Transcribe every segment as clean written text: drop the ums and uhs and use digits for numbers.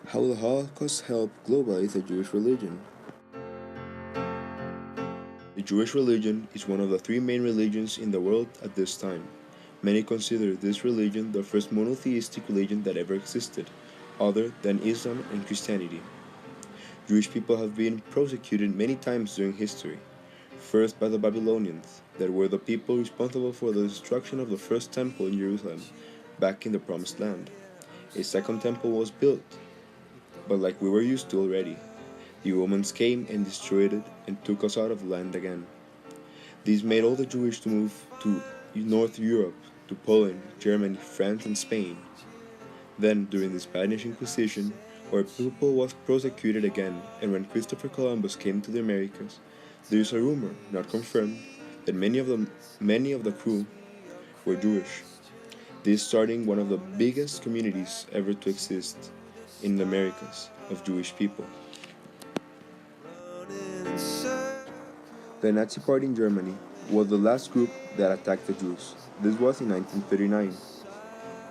How the Holocaust helped globalize the Jewish religion. The Jewish religion is one of the three main religions in the world at this time. Many consider this religion the first monotheistic religion that ever existed, other than Islam and Christianity. Jewish people have been persecuted many times during history. First by the Babylonians, that were the people responsible for the destruction of the first temple in Jerusalem, back in the Promised Land. A second temple was built, but like we were used to already, the Romans came and destroyed it and took us out of the land again. This made all the Jewish to move to North Europe, to Poland, Germany, France, and Spain. Then, during the Spanish Inquisition, our people was persecuted again, and when Christopher Columbus came to the Americas, there is a rumor, not confirmed, that many of the crew were Jewish. This starting one of the biggest communities ever to exist in the Americas of Jewish people. The Nazi Party in Germany was the last group that attacked the Jews. This was in 1939.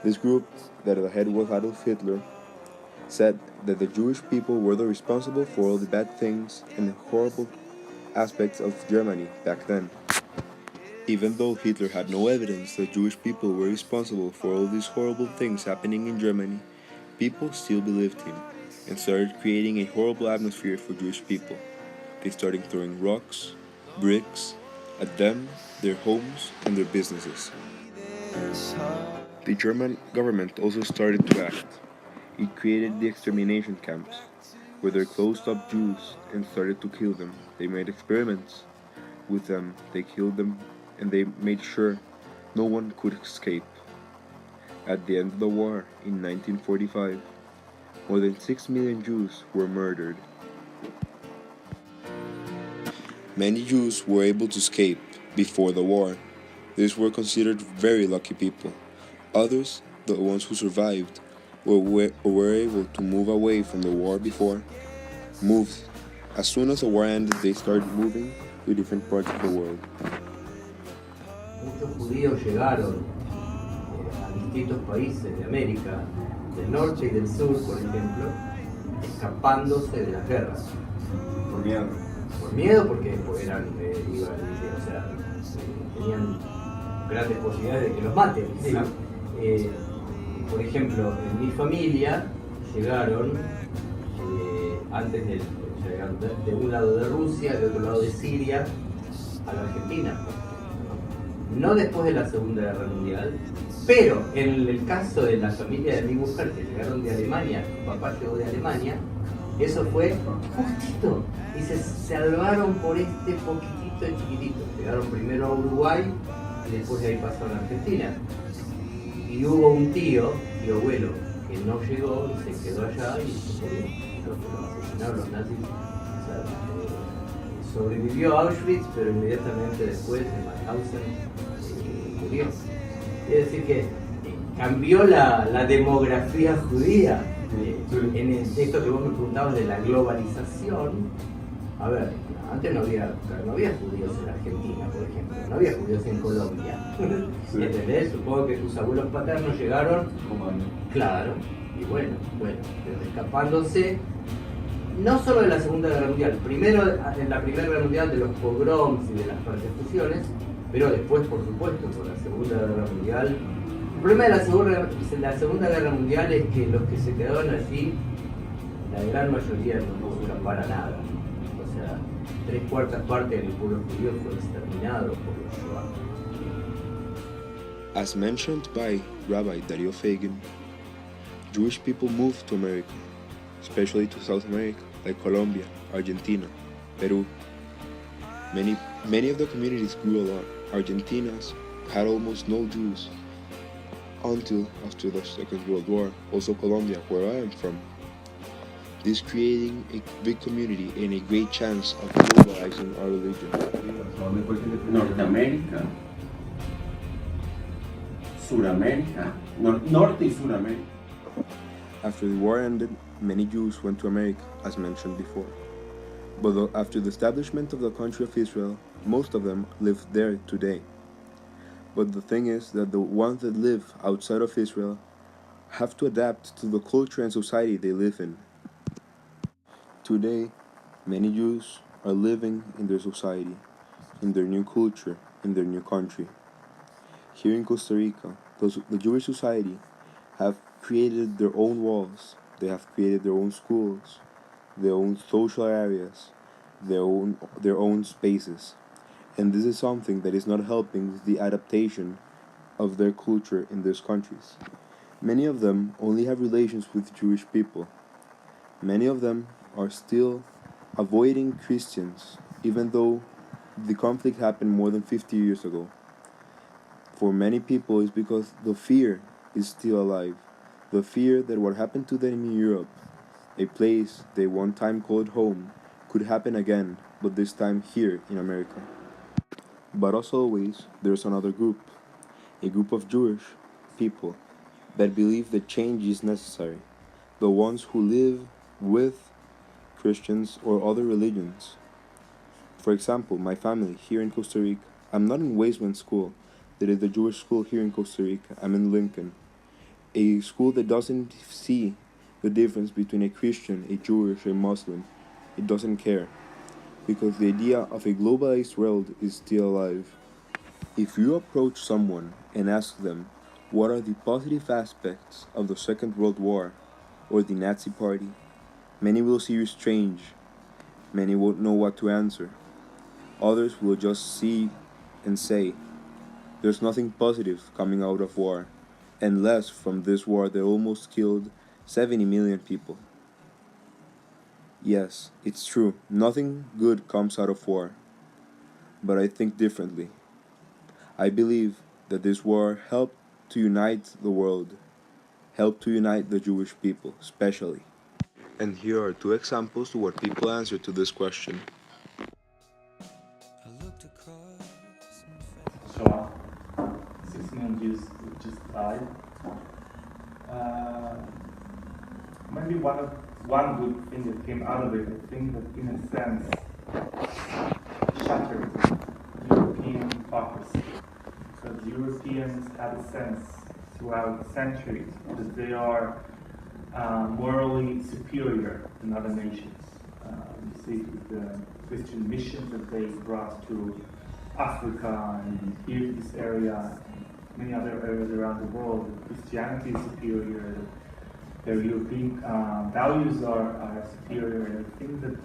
This group, that the head was Adolf Hitler, said that the Jewish people were the responsible for all the bad things and horrible aspects of Germany back then. Even though Hitler had no evidence that Jewish people were responsible for all these horrible things happening in Germany, people still believed him and started creating a horrible atmosphere for Jewish people. They started throwing rocks, bricks at them, their homes, and their businesses. The German government also started to act. It created the extermination camps, where they closed up Jews and started to kill them. They made experiments with them, they killed them, and they made sure no one could escape. At the end of the war, in 1945, more than 6 million Jews were murdered. Many Jews were able to escape before the war. These were considered very lucky people. Others, the ones who survived, were able to move away from the war before, moved. As soon as the war ended, they started moving to different parts of the world. Muchos judíos llegaron a distintos países de América, del norte y del sur, por ejemplo, escapándose de las guerras. Por miedo. Por miedo, porque tenían grandes posibilidades de que los maten. ¿Sí? Por ejemplo, en mi familia llegaron de un lado de Rusia, de otro lado de Siria, a la Argentina. No después de la Segunda Guerra Mundial, pero en el caso de la familia de mi mujer que llegaron de Alemania, su papá llegó de Alemania, eso fue justito, y se salvaron por este poquitito chiquitito. Llegaron primero a Uruguay y después de ahí pasaron a Argentina. Y hubo un tío abuelo, que no llegó y se quedó allá y se murió. Lo asesinaron los nazis. O sea, sobrevivió a Auschwitz, pero inmediatamente después en Mauthausen murió. Es decir que cambió la demografía judía. En esto que vos me preguntabas de la globalización, a ver, antes no había judíos en Argentina, por ejemplo, no había judíos en Colombia. Sí. ¿Entendés? Supongo que tus abuelos paternos llegaron, claro, y bueno, pero escapándose, no solo de la Segunda Guerra Mundial, primero en la Primera Guerra Mundial de los pogroms y de las persecuciones, pero después, por supuesto, por la Segunda Guerra Mundial. El problema de la Segunda Guerra Mundial es que los que se quedaron allí, la gran mayoría no pudo escapar a nada. O sea, 3/4 partes del pueblo judío fue exterminado por los Shoah. As mentioned by Rabbi Dario Fagin, Jewish people moved to America, especially to South America, like Colombia, Argentina, Peru. Many of the communities grew a lot. Argentina's had almost no Jews until after the Second World War. Also Colombia, where I am from. This creating a big community and a great chance of globalizing our religion. Norteamérica, Suramérica, Norte y Suramérica. After the war ended, many Jews went to America, as mentioned before. But after the establishment of the country of Israel, most of them live there today. But the thing is that the ones that live outside of Israel have to adapt to the culture and society they live in. Today, many Jews are living in their society, in their new culture, in their new country. Here in Costa Rica, the Jewish society have created their own walls, they have created their own schools, their own social areas, their own spaces. And this is something that is not helping the adaptation of their culture in these countries. Many of them only have relations with Jewish people. Many of them are still avoiding Christians, even though the conflict happened more than 50 years ago. For many people, it's because the fear is still alive. The fear that what happened to them in Europe, a place they one time called home, could happen again, but this time here in America. But as always, there's another group, a group of Jewish people that believe that change is necessary. The ones who live with Christians or other religions. For example, my family here in Costa Rica, I'm not in Weisman School, that is the Jewish school here in Costa Rica. I'm in Lincoln, a school that doesn't see the difference between a Christian, a Jewish, a Muslim. It doesn't care, because the idea of a globalized world is still alive. If you approach someone and ask them what are the positive aspects of the Second World War or the Nazi Party, many will see you strange. Many won't know what to answer. Others will just see and say, there's nothing positive coming out of war, unless from this war that almost killed 70 million people. Yes, it's true, nothing good comes out of war, but I think differently. I believe that this war helped to unite the world, helped to unite the Jewish people, especially. And here are two examples to what people answer to this question. Shoah. 6 million Jews just died. Uh, Maybe one good thing that came out of it, I think that in a sense shattered European hypocrisy. Because Europeans had a sense throughout centuries that they are morally superior than other nations. You see it with the Christian missions that they brought to Africa and here this area and many other areas around the world. Christianity is superior, their European values are superior, and I think that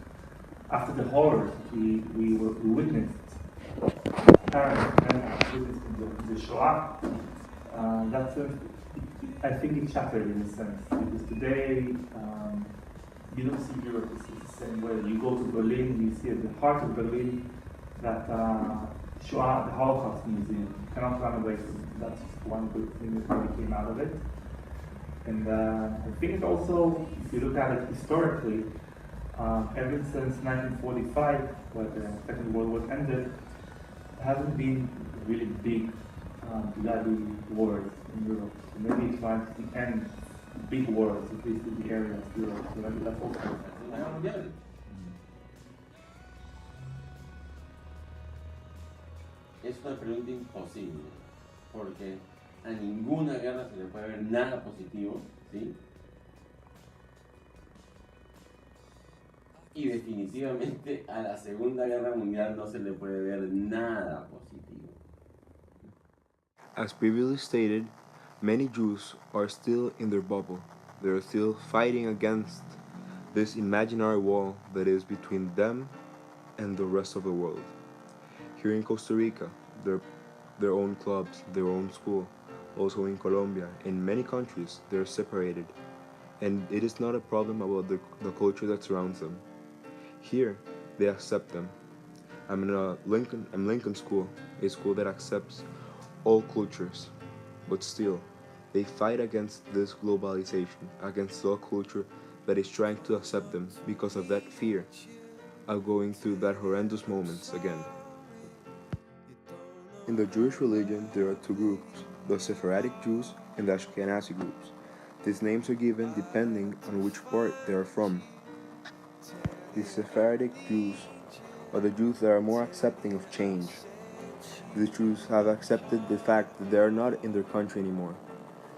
after the horrors that we witnessed, apparently witnessed in the Shoah, I think it shattered in a sense, because today you don't see Europe the same way. You go to Berlin, you see at the heart of Berlin that Shoah, the Holocaust Museum. You cannot run away from it. That's one good thing that really came out of it. And I think also, if you look at it historically, ever since 1945, where the Second World War ended, there hasn't been really big bloody wars in Europe. So maybe it marks the end of big wars, at least in the area of Europe. So maybe that's also. Es una pregunta imposible, porque a ninguna guerra se le puede ver nada positivo, ¿sí? Y definitivamente a la Segunda Guerra Mundial no se le puede ver nada positivo. As previously stated, many Jews are still in their bubble. They are still fighting against this imaginary wall that is between them and the rest of the world. Here in Costa Rica, their own clubs, their own school. Also in Colombia, in many countries, they're separated. And it is not a problem about the culture that surrounds them. Here, they accept them. I'm in Lincoln School, a school that accepts all cultures. But still, they fight against this globalization, against the culture that is trying to accept them because of that fear of going through that horrendous moments again. In the Jewish religion, there are two groups, the Sephardic Jews and the Ashkenazi groups. These names are given depending on which part they are from. The Sephardic Jews are the Jews that are more accepting of change. These Jews have accepted the fact that they are not in their country anymore.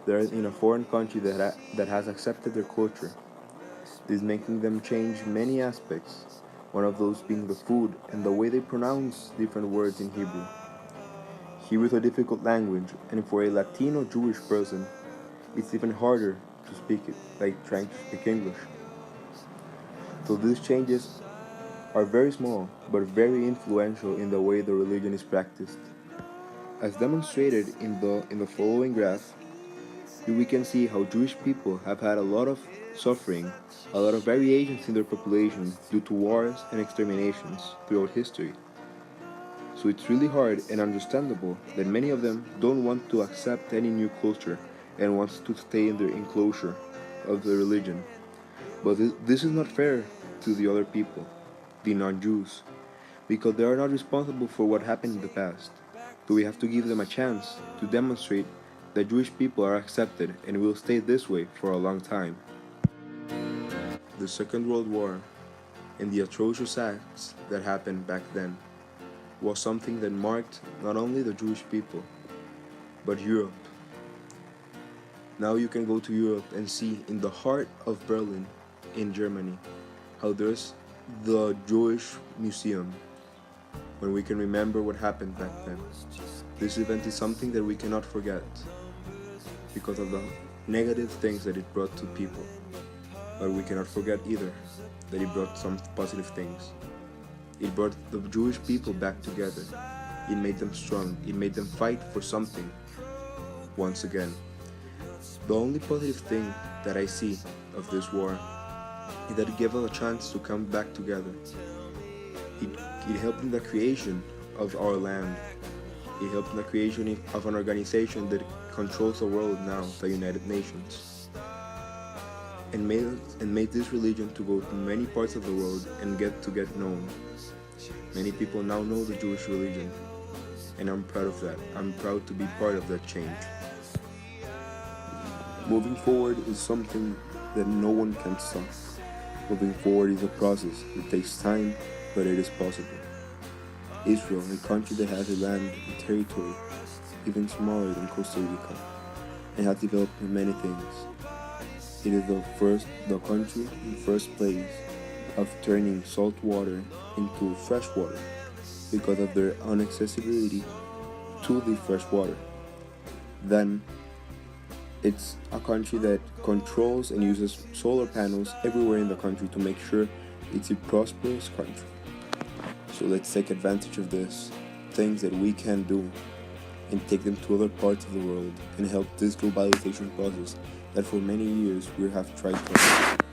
They are in a foreign country that has accepted their culture. this making them change many aspects, one of those being the food and the way they pronounce different words in Hebrew. Hebrew is a difficult language, and for a Latino Jewish person, it's even harder to speak it, like trying to speak English. So these changes are very small, but very influential in the way the religion is practiced. As demonstrated in the following graph, we can see how Jewish people have had a lot of suffering, a lot of variations in their population due to wars and exterminations throughout history. So it's really hard and understandable that many of them don't want to accept any new culture and wants to stay in their enclosure of the religion. But this is not fair to the other people, the non-Jews, because they are not responsible for what happened in the past. So we have to give them a chance to demonstrate that Jewish people are accepted and will stay this way for a long time. The Second World War and the atrocious acts that happened back then was something that marked not only the Jewish people, but Europe. Now you can go to Europe and see in the heart of Berlin, in Germany, how there's the Jewish Museum, when we can remember what happened back then. This event is something that we cannot forget because of the negative things that it brought to people. But we cannot forget either that it brought some positive things. It brought the Jewish people back together. It made them strong. It made them fight for something once again. The only positive thing that I see of this war is that it gave us a chance to come back together. It helped in the creation of our land. It helped in the creation of an organization that controls the world now, the United Nations, and made this religion to go to many parts of the world and get known. Many people now know the Jewish religion, and I'm proud of that. I'm proud to be part of that change. Moving forward is something that no one can stop. Moving forward is a process. It takes time, but it is possible. Israel, a country that has a land and territory even smaller than Costa Rica, and has developed many things. It is the country in first place of turning salt water into fresh water because of their inaccessibility to the fresh water. Then it's a country that controls and uses solar panels everywhere in the country to make sure it's a prosperous country. So let's take advantage of this, things that we can do, and take them to other parts of the world and help this globalization process that for many years we have tried to.